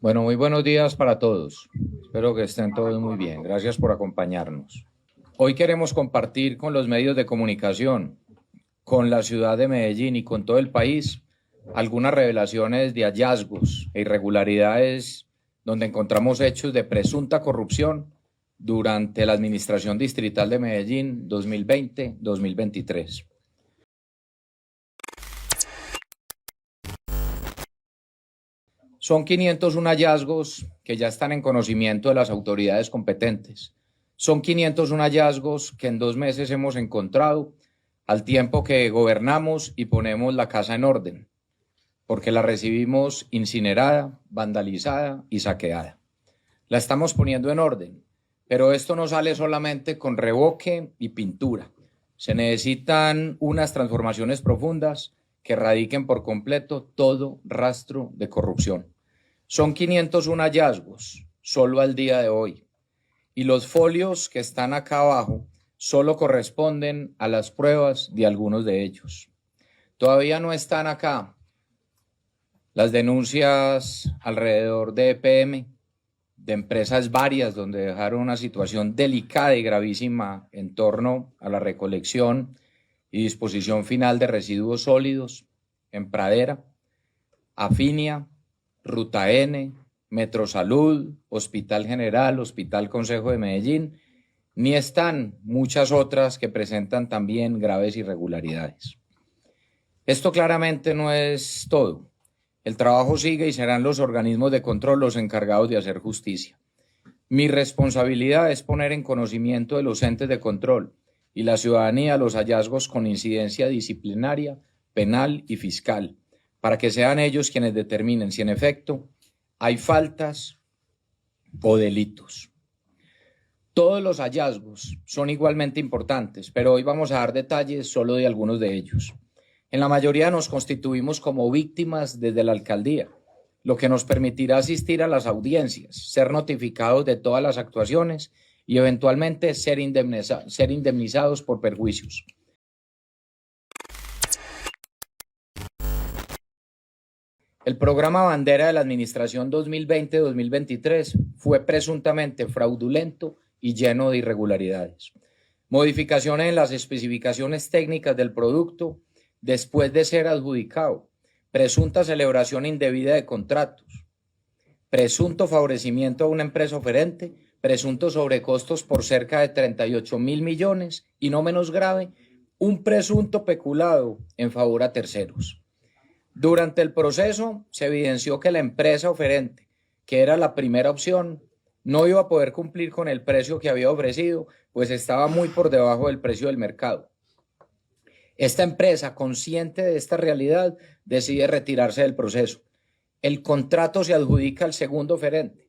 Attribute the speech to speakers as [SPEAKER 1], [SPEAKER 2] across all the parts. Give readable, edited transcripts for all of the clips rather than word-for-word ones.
[SPEAKER 1] Bueno, muy buenos días para todos. Espero que estén todos muy bien. Gracias por acompañarnos. Hoy queremos compartir con los medios de comunicación, con la ciudad de Medellín y con todo el país, algunas revelaciones de hallazgos e irregularidades donde encontramos hechos de presunta corrupción durante la administración distrital de Medellín 2020-2023. Son 501 hallazgos que ya están en conocimiento de las autoridades competentes. Son 501 hallazgos que en 2 meses hemos encontrado al tiempo que gobernamos y ponemos la casa en orden, porque la recibimos incinerada, vandalizada y saqueada. La estamos poniendo en orden, pero esto no sale solamente con revoque y pintura. Se necesitan unas transformaciones profundas que erradiquen por completo todo rastro de corrupción. Son 501 hallazgos solo al día de hoy, y los folios que están acá abajo solo corresponden a las pruebas de algunos de ellos. Todavía no están acá las denuncias alrededor de EPM, de empresas varias donde dejaron una situación delicada y gravísima en torno a la recolección y disposición final de residuos sólidos en Pradera, Afinia, Ruta N, Metrosalud, Hospital General, Hospital Consejo de Medellín, ni están muchas otras que presentan también graves irregularidades. Esto claramente no es todo. El trabajo sigue y serán los organismos de control los encargados de hacer justicia. Mi responsabilidad es poner en conocimiento de los entes de control y la ciudadanía los hallazgos con incidencia disciplinaria, penal y fiscal, para que sean ellos quienes determinen si en efecto hay faltas o delitos. Todos los hallazgos son igualmente importantes, pero hoy vamos a dar detalles solo de algunos de ellos. En la mayoría nos constituimos como víctimas desde la alcaldía, lo que nos permitirá asistir a las audiencias, ser notificados de todas las actuaciones y eventualmente ser indemnizados por perjuicios. El programa bandera de la administración 2020-2023 fue presuntamente fraudulento y lleno de irregularidades. Modificaciones en las especificaciones técnicas del producto después de ser adjudicado, presunta celebración indebida de contratos, presunto favorecimiento a una empresa oferente, presuntos sobrecostos por cerca de 38.000 millones y, no menos grave, un presunto peculado en favor a terceros. Durante el proceso se evidenció que la empresa oferente, que era la primera opción, no iba a poder cumplir con el precio que había ofrecido, pues estaba muy por debajo del precio del mercado. Esta empresa, consciente de esta realidad, decide retirarse del proceso. El contrato se adjudica al segundo oferente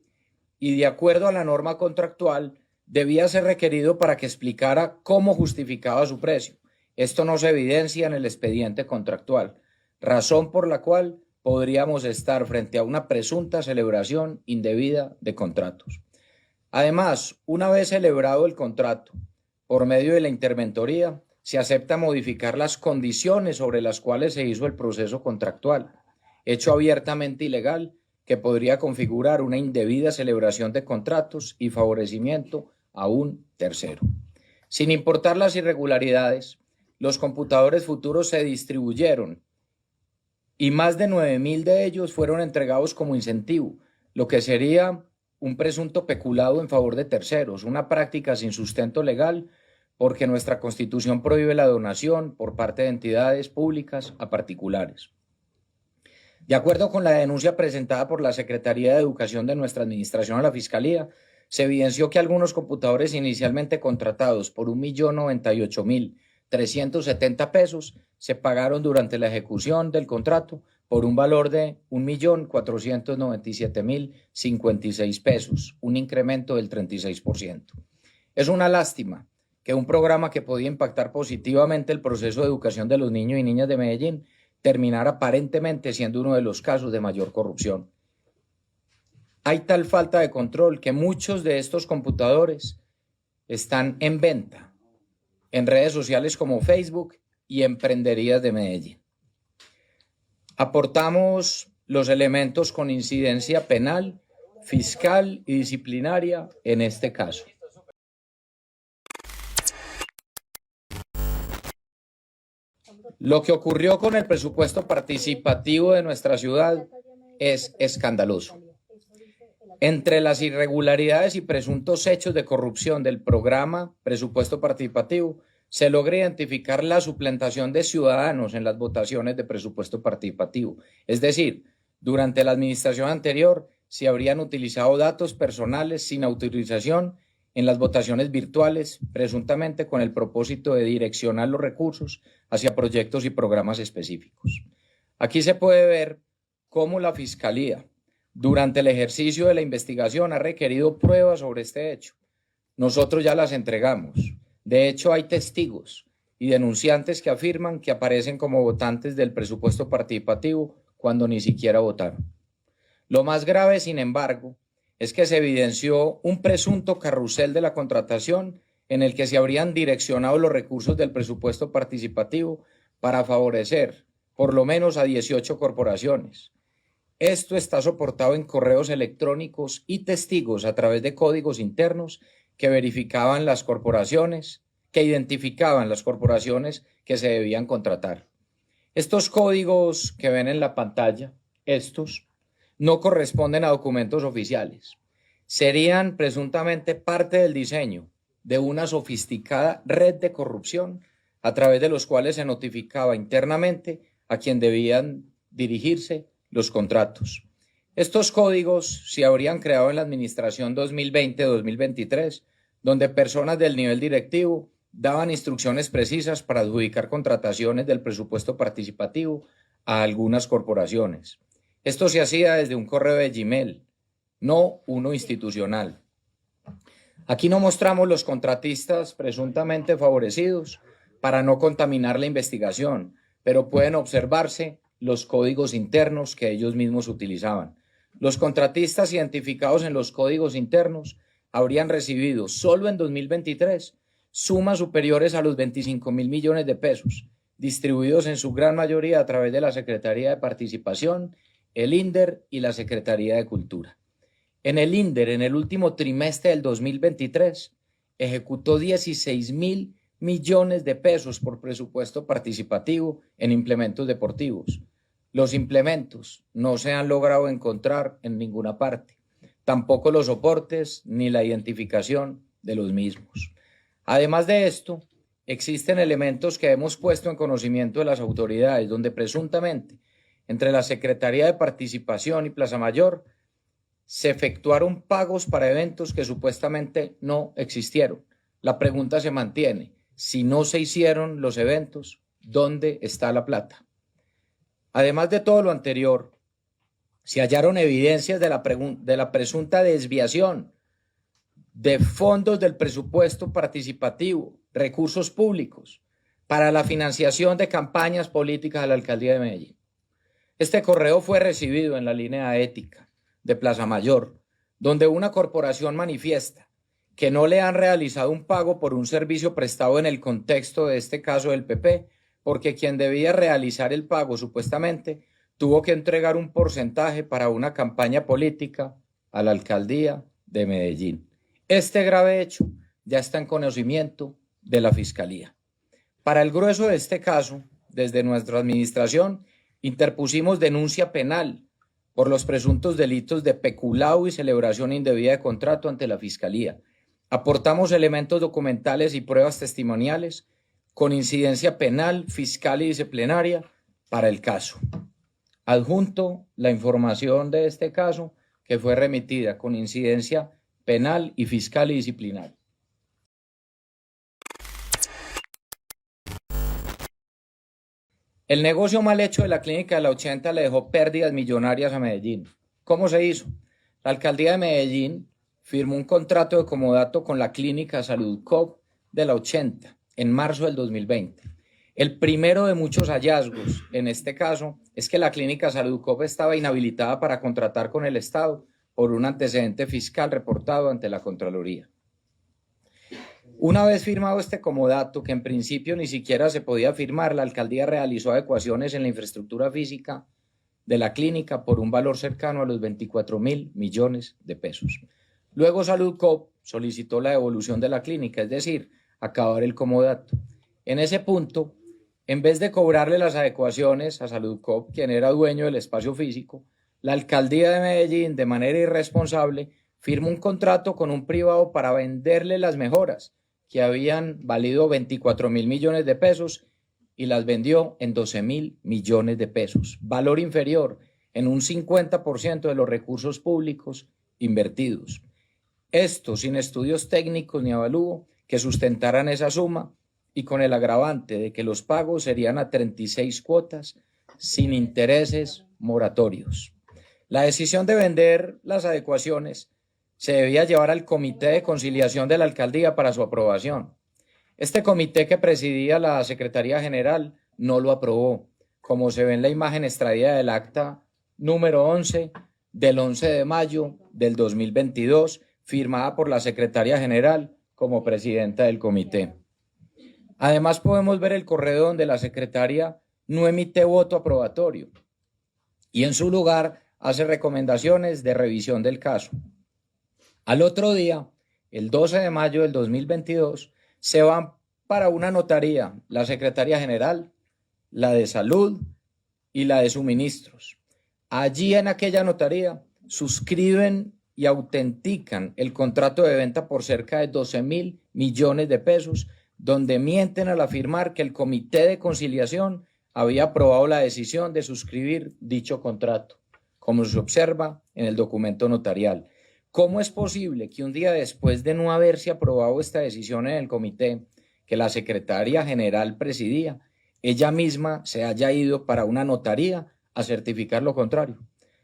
[SPEAKER 1] y, de acuerdo a la norma contractual, debía ser requerido para que explicara cómo justificaba su precio. Esto no se evidencia en el expediente contractual, razón por la cual podríamos estar frente a una presunta celebración indebida de contratos. Además, una vez celebrado el contrato, por medio de la interventoría, se acepta modificar las condiciones sobre las cuales se hizo el proceso contractual, hecho abiertamente ilegal que podría configurar una indebida celebración de contratos y favorecimiento a un tercero. Sin importar las irregularidades, los computadores futuros se distribuyeron y más de 9.000 de ellos fueron entregados como incentivo, lo que sería un presunto peculado en favor de terceros, una práctica sin sustento legal, porque nuestra Constitución prohíbe la donación por parte de entidades públicas a particulares. De acuerdo con la denuncia presentada por la Secretaría de Educación de nuestra administración a la Fiscalía, se evidenció que algunos computadores inicialmente contratados por 1.098.370 pesos se pagaron durante la ejecución del contrato por un valor de 1.497.056 pesos, un incremento del 36%. Es una lástima que un programa que podía impactar positivamente el proceso de educación de los niños y niñas de Medellín terminara aparentemente siendo uno de los casos de mayor corrupción. Hay tal falta de control que muchos de estos computadores están en venta en redes sociales como Facebook y Emprenderías de Medellín. Aportamos los elementos con incidencia penal fiscal y disciplinaria en este caso. Lo que ocurrió con el presupuesto participativo de nuestra ciudad es escandaloso. Entre las irregularidades y presuntos hechos de corrupción del programa Presupuesto Participativo, se logra identificar la suplantación de ciudadanos en las votaciones de presupuesto participativo. Es decir, durante la administración anterior se habrían utilizado datos personales sin autorización en las votaciones virtuales, presuntamente con el propósito de direccionar los recursos hacia proyectos y programas específicos. Aquí se puede ver cómo la Fiscalía, durante el ejercicio de la investigación, ha requerido pruebas sobre este hecho. Nosotros ya las entregamos. De hecho, hay testigos y denunciantes que afirman que aparecen como votantes del presupuesto participativo cuando ni siquiera votaron. Lo más grave, sin embargo, es que se evidenció un presunto carrusel de la contratación en el que se habrían direccionado los recursos del presupuesto participativo para favorecer por lo menos a 18 corporaciones. Esto está soportado en correos electrónicos y testigos a través de códigos internos que verificaban las corporaciones, que identificaban las corporaciones que se debían contratar. Estos códigos que ven en la pantalla, estos, no corresponden a documentos oficiales. Serían presuntamente parte del diseño de una sofisticada red de corrupción a través de los cuales se notificaba internamente a quien debían dirigirse los contratos. Estos códigos se habrían creado en la administración 2020-2023, donde personas del nivel directivo daban instrucciones precisas para adjudicar contrataciones del presupuesto participativo a algunas corporaciones. Esto se hacía desde un correo de Gmail, no uno institucional. Aquí no mostramos los contratistas presuntamente favorecidos para no contaminar la investigación, pero pueden observarse los códigos internos que ellos mismos utilizaban. Los contratistas identificados en los códigos internos habrían recibido solo en 2023 sumas superiores a los 25.000 millones de pesos, distribuidos en su gran mayoría a través de la Secretaría de Participación, el INDER y la Secretaría de Cultura. En el INDER, en el último trimestre del 2023, ejecutó 16.000 millones de pesos por presupuesto participativo en implementos deportivos. Los implementos no se han logrado encontrar en ninguna parte, tampoco los soportes ni la identificación de los mismos. Además de esto, existen elementos que hemos puesto en conocimiento de las autoridades, donde presuntamente entre la Secretaría de Participación y Plaza Mayor se efectuaron pagos para eventos que supuestamente no existieron. La pregunta se mantiene: si no se hicieron los eventos, ¿dónde está la plata? Además de todo lo anterior, se hallaron evidencias de la presunta desviación de fondos del presupuesto participativo, recursos públicos, para la financiación de campañas políticas de la Alcaldía de Medellín. Este correo fue recibido en la línea ética de Plaza Mayor, donde una corporación manifiesta que no le han realizado un pago por un servicio prestado en el contexto de este caso del PP, porque quien debía realizar el pago supuestamente tuvo que entregar un porcentaje para una campaña política a la alcaldía de Medellín. Este grave hecho ya está en conocimiento de la Fiscalía. Para el grueso de este caso, desde nuestra administración, interpusimos denuncia penal por los presuntos delitos de peculado y celebración indebida de contrato ante la Fiscalía. Aportamos elementos documentales y pruebas testimoniales con incidencia penal, fiscal y disciplinaria para el caso. Adjunto la información de este caso que fue remitida con incidencia penal y fiscal y disciplinaria. El negocio mal hecho de la clínica de la 80 le dejó pérdidas millonarias a Medellín. ¿Cómo se hizo? La alcaldía de Medellín firmó un contrato de comodato con la clínica Saludcop de la 80 en marzo del 2020. El primero de muchos hallazgos en este caso es que la clínica Saludcop estaba inhabilitada para contratar con el Estado por un antecedente fiscal reportado ante la Contraloría. Una vez firmado este comodato, que en principio ni siquiera se podía firmar, la alcaldía realizó adecuaciones en la infraestructura física de la clínica por un valor cercano a los 24.000 millones de pesos. Luego Saludcop solicitó la devolución de la clínica, es decir, acabar el comodato. En ese punto, en vez de cobrarle las adecuaciones a Saludcop, quien era dueño del espacio físico, la alcaldía de Medellín, de manera irresponsable, firmó un contrato con un privado para venderle las mejoras, que habían valido 24.000 millones de pesos, y las vendió en 12.000 millones de pesos, valor inferior en un 50% de los recursos públicos invertidos. Esto sin estudios técnicos ni avalúo que sustentaran esa suma, y con el agravante de que los pagos serían a 36 cuotas sin intereses moratorios. La decisión de vender las adecuaciones se debía llevar al Comité de Conciliación de la Alcaldía para su aprobación. Este comité, que presidía la Secretaría General, no lo aprobó, como se ve en la imagen extraída del acta número 11 del 11 de mayo del 2022, firmada por la Secretaría General como presidenta del comité. Además, podemos ver el correo donde la secretaria no emite voto aprobatorio y en su lugar hace recomendaciones de revisión del caso. Al otro día, el 12 de mayo del 2022, se van para una notaría la secretaria general, la de salud y la de suministros. Allí, en aquella notaría, suscriben y autentican el contrato de venta por cerca de 12.000 millones de pesos, donde mienten al afirmar que el Comité de Conciliación había aprobado la decisión de suscribir dicho contrato, como se observa en el documento notarial. ¿Cómo es posible que un día después de no haberse aprobado esta decisión en el comité, que la secretaria general presidía, ella misma se haya ido para una notaría a certificar lo contrario?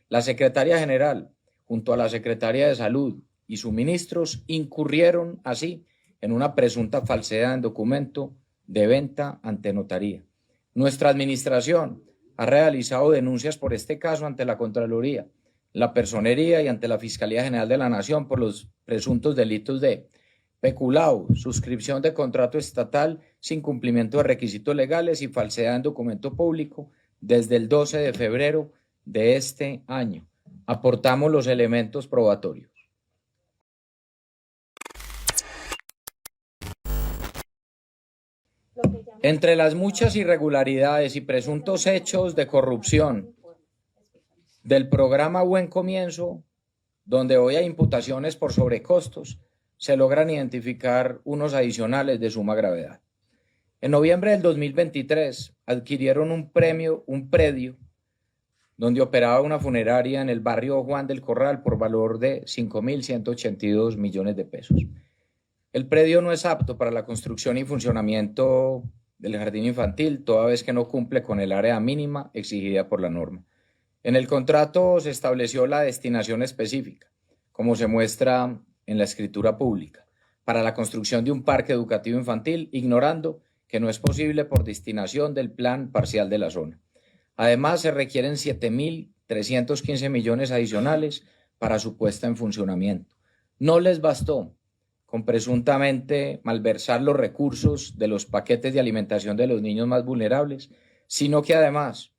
[SPEAKER 1] La secretaria general, junto a la secretaria de Salud y suministros, incurrieron así en una presunta falsedad en documento de venta ante notaría. Nuestra administración ha realizado denuncias por este caso ante la Contraloría, la Personería y ante la Fiscalía General de la Nación por los presuntos delitos de peculado, suscripción de contrato estatal sin cumplimiento de requisitos legales y falsedad en documento público desde el 12 de febrero de este año. Aportamos los elementos probatorios. Entre las muchas irregularidades y presuntos hechos de corrupción del programa Buen Comienzo, donde hoy hay imputaciones por sobrecostos, se logran identificar unos adicionales de suma gravedad. En noviembre del 2023 adquirieron un predio donde operaba una funeraria en el barrio Juan del Corral por valor de 5.182 millones de pesos. El predio no es apto para la construcción y funcionamiento del jardín infantil, toda vez que no cumple con el área mínima exigida por la norma. En el contrato se estableció la destinación específica, como se muestra en la escritura pública, para la construcción de un parque educativo infantil, ignorando que no es posible por destinación del plan parcial de la zona. Además, se requieren 7.315 millones adicionales para su puesta en funcionamiento. No les bastó con presuntamente malversar los recursos de los paquetes de alimentación de los niños más vulnerables, sino que además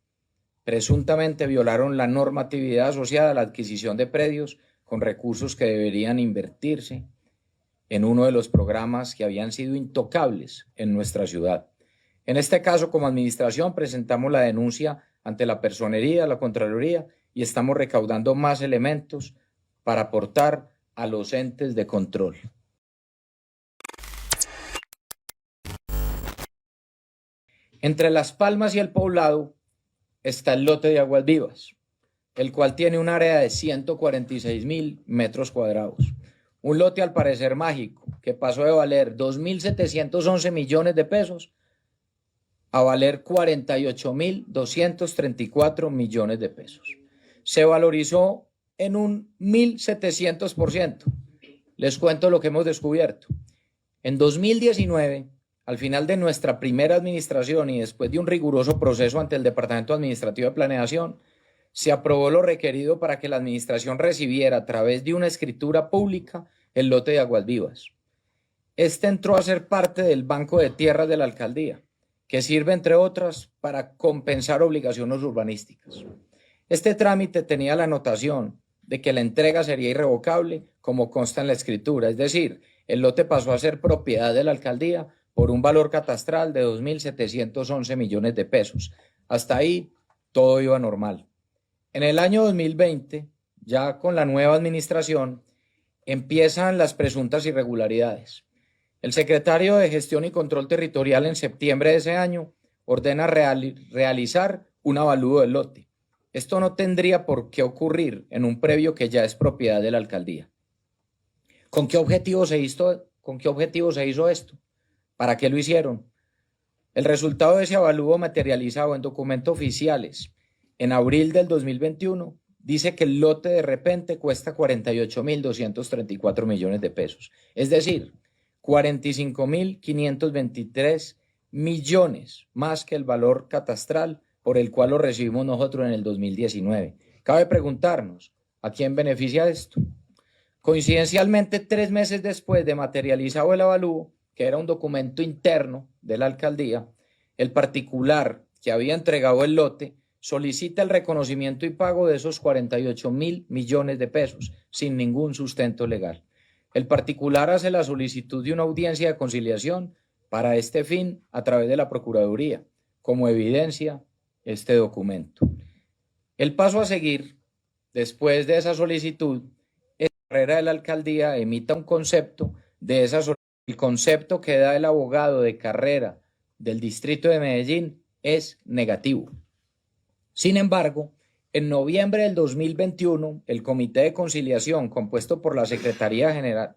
[SPEAKER 1] presuntamente violaron la normatividad asociada a la adquisición de predios con recursos que deberían invertirse en uno de los programas que habían sido intocables en nuestra ciudad. En este caso, como administración, presentamos la denuncia ante la Personería, la Contraloría, y estamos recaudando más elementos para aportar a los entes de control. Entre Las Palmas y El Poblado está el lote de Aguas Vivas, el cual tiene un área de 146.000 metros cuadrados. Un lote al parecer mágico, que pasó de valer 2.711 millones de pesos a valer 48.234 millones de pesos. Se valorizó en un 1.700%. Les cuento lo que hemos descubierto. En 2019, al final de nuestra primera administración y después de un riguroso proceso ante el Departamento Administrativo de Planeación, se aprobó lo requerido para que la administración recibiera a través de una escritura pública el lote de Aguas Vivas. Este entró a ser parte del Banco de Tierras de la Alcaldía, que sirve, entre otras, para compensar obligaciones urbanísticas. Este trámite tenía la anotación de que la entrega sería irrevocable, como consta en la escritura, es decir, el lote pasó a ser propiedad de la alcaldía por un valor catastral de 2.711 millones de pesos. Hasta ahí todo iba normal. En el año 2020, ya con la nueva administración, empiezan las presuntas irregularidades. El secretario de Gestión y Control Territorial en septiembre de ese año ordena realizar un avalúo del lote. Esto no tendría por qué ocurrir en un predio que ya es propiedad de la alcaldía. ¿Con qué objetivo se hizo esto? ¿Para qué lo hicieron? El resultado de ese avalúo materializado en documentos oficiales en abril del 2021 dice que el lote de repente cuesta 48.234 millones de pesos. Es decir, 45.523 millones más que el valor catastral por el cual lo recibimos nosotros en el 2019. Cabe preguntarnos, ¿a quién beneficia esto? Coincidencialmente, 3 meses después de materializado el avalúo, que era un documento interno de la alcaldía, el particular que había entregado el lote solicita el reconocimiento y pago de esos 48.000 millones de pesos sin ningún sustento legal. El particular hace la solicitud de una audiencia de conciliación para este fin a través de la Procuraduría, como evidencia este documento. El paso a seguir, después de esa solicitud, es que la carrera de la alcaldía emita un concepto de esa solicitud. El concepto que da el abogado de carrera del distrito de Medellín es negativo. Sin embargo, en noviembre del 2021, el Comité de Conciliación, compuesto por la secretaria general,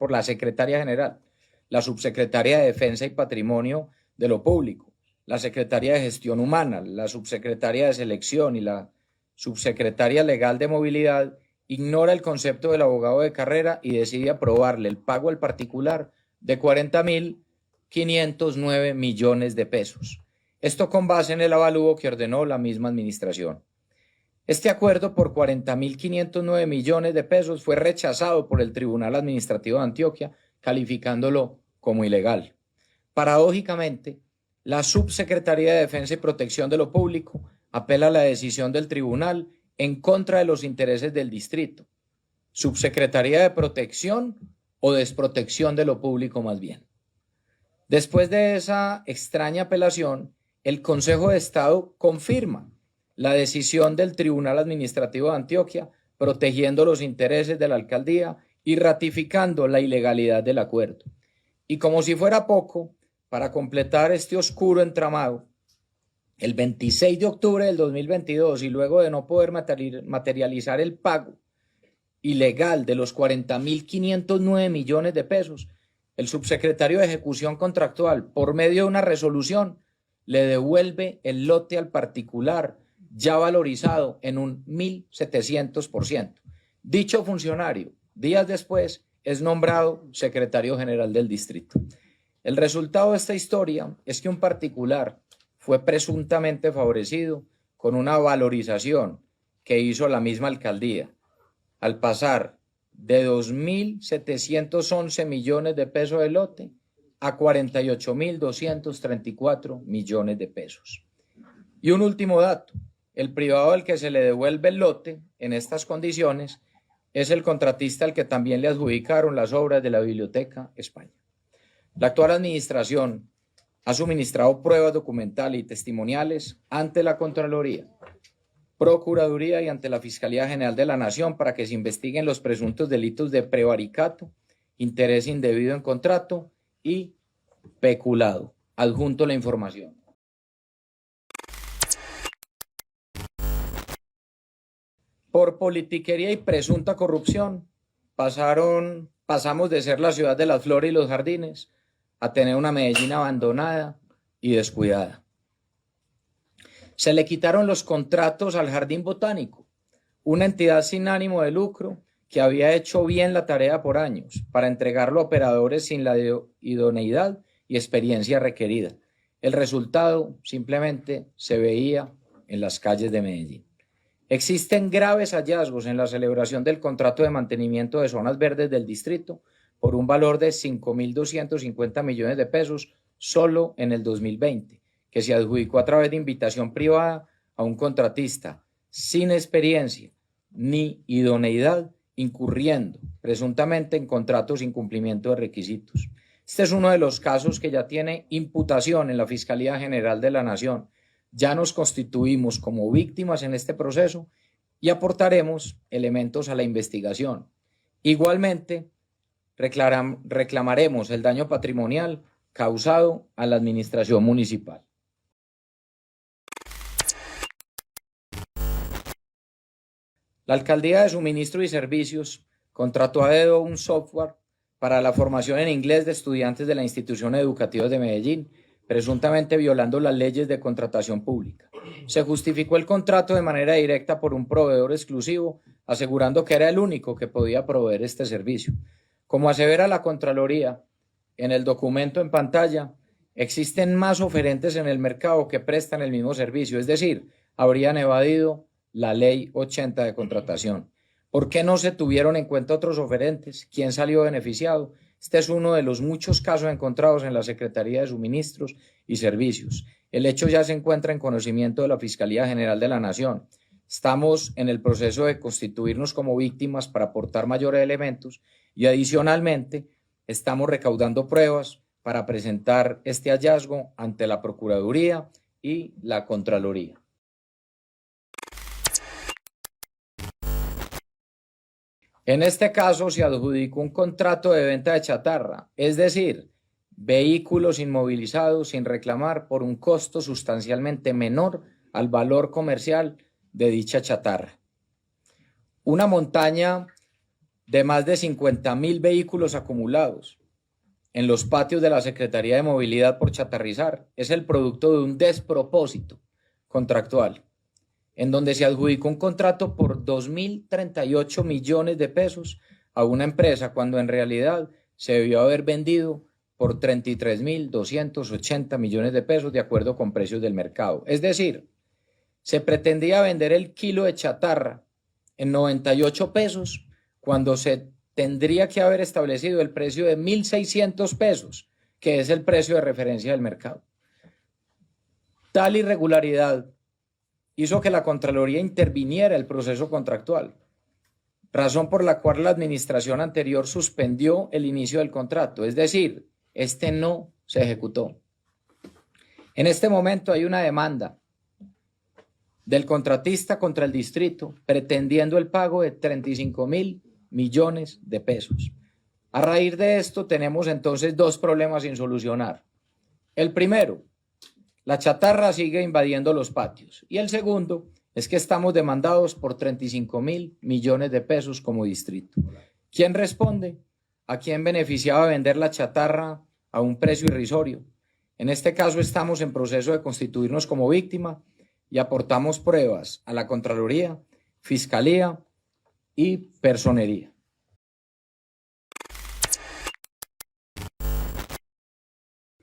[SPEAKER 1] la subsecretaria de Defensa y Patrimonio de lo Público, la secretaria de Gestión Humana, la subsecretaria de Selección y la subsecretaria legal de Movilidad, ignora el concepto del abogado de carrera y decide aprobarle el pago al particular de 40.509 millones de pesos. Esto con base en el avalúo que ordenó la misma administración. Este acuerdo por 40.509 millones de pesos fue rechazado por el Tribunal Administrativo de Antioquia, calificándolo como ilegal. Paradójicamente, la Subsecretaría de Defensa y Protección de lo Público apela a la decisión del tribunal en contra de los intereses del distrito. Subsecretaría de Protección o desprotección de lo público más bien. Después de esa extraña apelación, el Consejo de Estado confirma la decisión del Tribunal Administrativo de Antioquia, protegiendo los intereses de la alcaldía y ratificando la ilegalidad del acuerdo. Y como si fuera poco, para completar este oscuro entramado, el 26 de octubre del 2022 y luego de no poder materializar el pago ilegal de los 40.509 millones de pesos, el subsecretario de Ejecución Contractual, por medio de una resolución, le devuelve el lote al particular ya valorizado en un 1.700%. Dicho funcionario, días después, es nombrado secretario general del distrito. El resultado de esta historia es que un particular fue presuntamente favorecido con una valorización que hizo la misma alcaldía, al pasar de 2.711 millones de pesos de lote a 48.234 millones de pesos. Y un último dato, el privado al que se le devuelve el lote en estas condiciones es el contratista al que también le adjudicaron las obras de la Biblioteca España. La actual administración ha suministrado pruebas documentales y testimoniales ante la Contraloría, Procuraduría y ante la Fiscalía General de la Nación para que se investiguen los presuntos delitos de prevaricato, interés indebido en contrato y peculado. Adjunto la información. Por politiquería y presunta corrupción, pasamos de ser la ciudad de las flores y los jardines a tener una Medellín abandonada y descuidada. Se le quitaron los contratos al Jardín Botánico, una entidad sin ánimo de lucro que había hecho bien la tarea por años para entregarlo a operadores sin la idoneidad y experiencia requerida. El resultado simplemente se veía en las calles de Medellín. Existen graves hallazgos en la celebración del contrato de mantenimiento de zonas verdes del distrito por un valor de 5.250 millones de pesos solo en el 2020, que se adjudicó a través de invitación privada a un contratista sin experiencia ni idoneidad, incurriendo presuntamente en contratos sin cumplimiento de requisitos. Este es uno de los casos que ya tiene imputación en la Fiscalía General de la Nación. Ya nos constituimos como víctimas en este proceso y aportaremos elementos a la investigación. Igualmente, reclamaremos el daño patrimonial causado a la administración municipal. La Alcaldía de Suministro y Servicios contrató a dedo un software para la formación en inglés de estudiantes de la institución educativa de Medellín, presuntamente violando las leyes de contratación pública. Se justificó el contrato de manera directa por un proveedor exclusivo, asegurando que era el único que podía proveer este servicio. Como asevera la Contraloría en el documento en pantalla, existen más oferentes en el mercado que prestan el mismo servicio, es decir, habrían evadido la Ley 80 de contratación. ¿Por qué no se tuvieron en cuenta otros oferentes? ¿Quién salió beneficiado? Este es uno de los muchos casos encontrados en la Secretaría de Suministros y Servicios. El hecho ya se encuentra en conocimiento de la Fiscalía General de la Nación. Estamos en el proceso de constituirnos como víctimas para aportar mayores elementos y adicionalmente estamos recaudando pruebas para presentar este hallazgo ante la Procuraduría y la Contraloría. En este caso se adjudicó un contrato de venta de chatarra, es decir, vehículos inmovilizados sin reclamar por un costo sustancialmente menor al valor comercial de dicha chatarra. Una montaña de más de 50.000 vehículos acumulados en los patios de la Secretaría de Movilidad por chatarrizar es el producto de un despropósito contractual, en donde se adjudicó un contrato por 2.038 millones de pesos a una empresa cuando en realidad se debió haber vendido por 33.280 millones de pesos de acuerdo con precios del mercado. Es decir, se pretendía vender el kilo de chatarra en 98 pesos cuando se tendría que haber establecido el precio de 1.600 pesos, que es el precio de referencia del mercado. Tal irregularidad hizo que la Contraloría interviniera el proceso contractual, razón por la cual la administración anterior suspendió el inicio del contrato, es decir, este no se ejecutó. En este momento hay una demanda del contratista contra el distrito pretendiendo el pago de 35.000 millones de pesos. A raíz de esto tenemos entonces dos problemas sin solucionar. El primero, la chatarra sigue invadiendo los patios. Y el segundo es que estamos demandados por 35.000 millones de pesos como distrito. ¿Quién responde? ¿A quién beneficiaba vender la chatarra a un precio irrisorio? En este caso estamos en proceso de constituirnos como víctima y aportamos pruebas a la Contraloría, Fiscalía y Personería.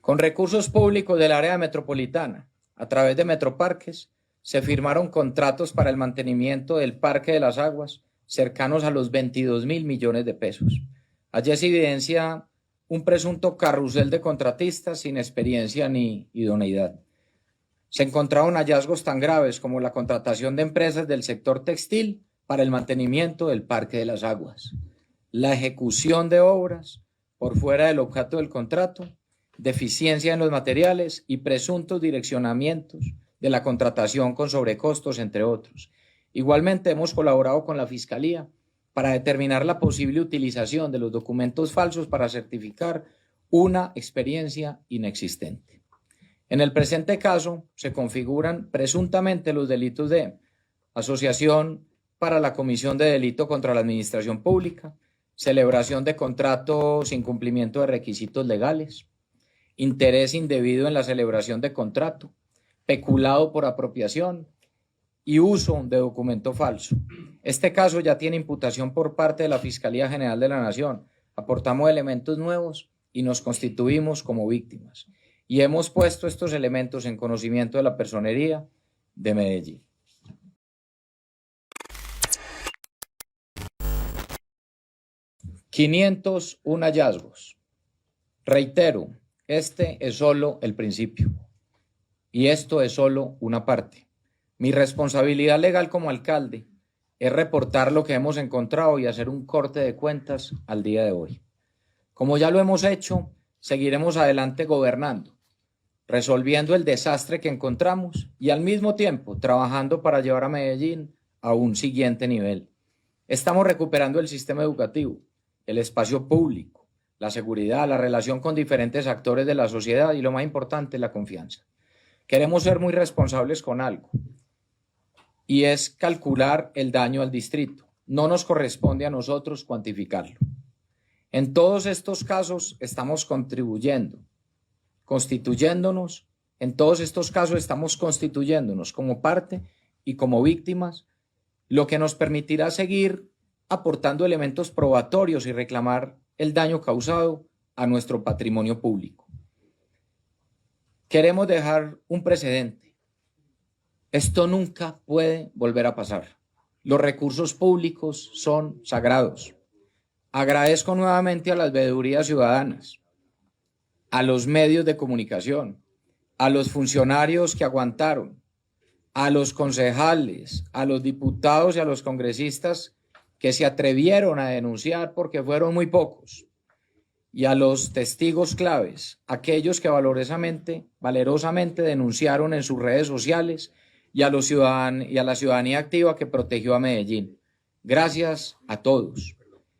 [SPEAKER 1] Con recursos públicos del área metropolitana, a través de Metroparques, se firmaron contratos para el mantenimiento del Parque de las Aguas cercanos a los 22.000 millones de pesos. Allí se evidencia un presunto carrusel de contratistas sin experiencia ni idoneidad. Se encontraron hallazgos tan graves como la contratación de empresas del sector textil para el mantenimiento del Parque de las Aguas, la ejecución de obras por fuera del objeto del contrato, deficiencia en los materiales y presuntos direccionamientos de la contratación con sobrecostos, entre otros. Igualmente hemos colaborado con la Fiscalía para determinar la posible utilización de los documentos falsos para certificar una experiencia inexistente. En el presente caso se configuran presuntamente los delitos de asociación para la comisión de delito contra la administración pública, celebración de contrato sin cumplimiento de requisitos legales, interés indebido en la celebración de contrato, peculado por apropiación y uso de documento falso. Este caso ya tiene imputación por parte de la Fiscalía General de la Nación. Aportamos elementos nuevos y nos constituimos como víctimas. Y hemos puesto estos elementos en conocimiento de la Personería de Medellín. $501 hallazgos. Reitero, este es solo el principio y esto es solo una parte. Mi responsabilidad legal como alcalde es reportar lo que hemos encontrado y hacer un corte de cuentas al día de hoy. Como ya lo hemos hecho, seguiremos adelante gobernando, resolviendo el desastre que encontramos y al mismo tiempo trabajando para llevar a Medellín a un siguiente nivel. Estamos recuperando el sistema educativo, el espacio público, la seguridad, la relación con diferentes actores de la sociedad y lo más importante, la confianza. Queremos ser muy responsables con algo y es calcular el daño al distrito. No nos corresponde a nosotros cuantificarlo. En todos estos casos estamos constituyéndonos, en todos estos casos estamos constituyéndonos como parte y como víctimas, lo que nos permitirá seguir aportando elementos probatorios y reclamar el daño causado a nuestro patrimonio público. Queremos dejar un precedente. Esto nunca puede volver a pasar. Los recursos públicos son sagrados. Agradezco nuevamente a las veedurías ciudadanas, a los medios de comunicación, a los funcionarios que aguantaron, a los concejales, a los diputados y a los congresistas que se atrevieron a denunciar porque fueron muy pocos, y a los testigos claves, aquellos que valerosamente denunciaron en sus redes sociales y a la ciudadanía activa que protegió a Medellín. Gracias a todos.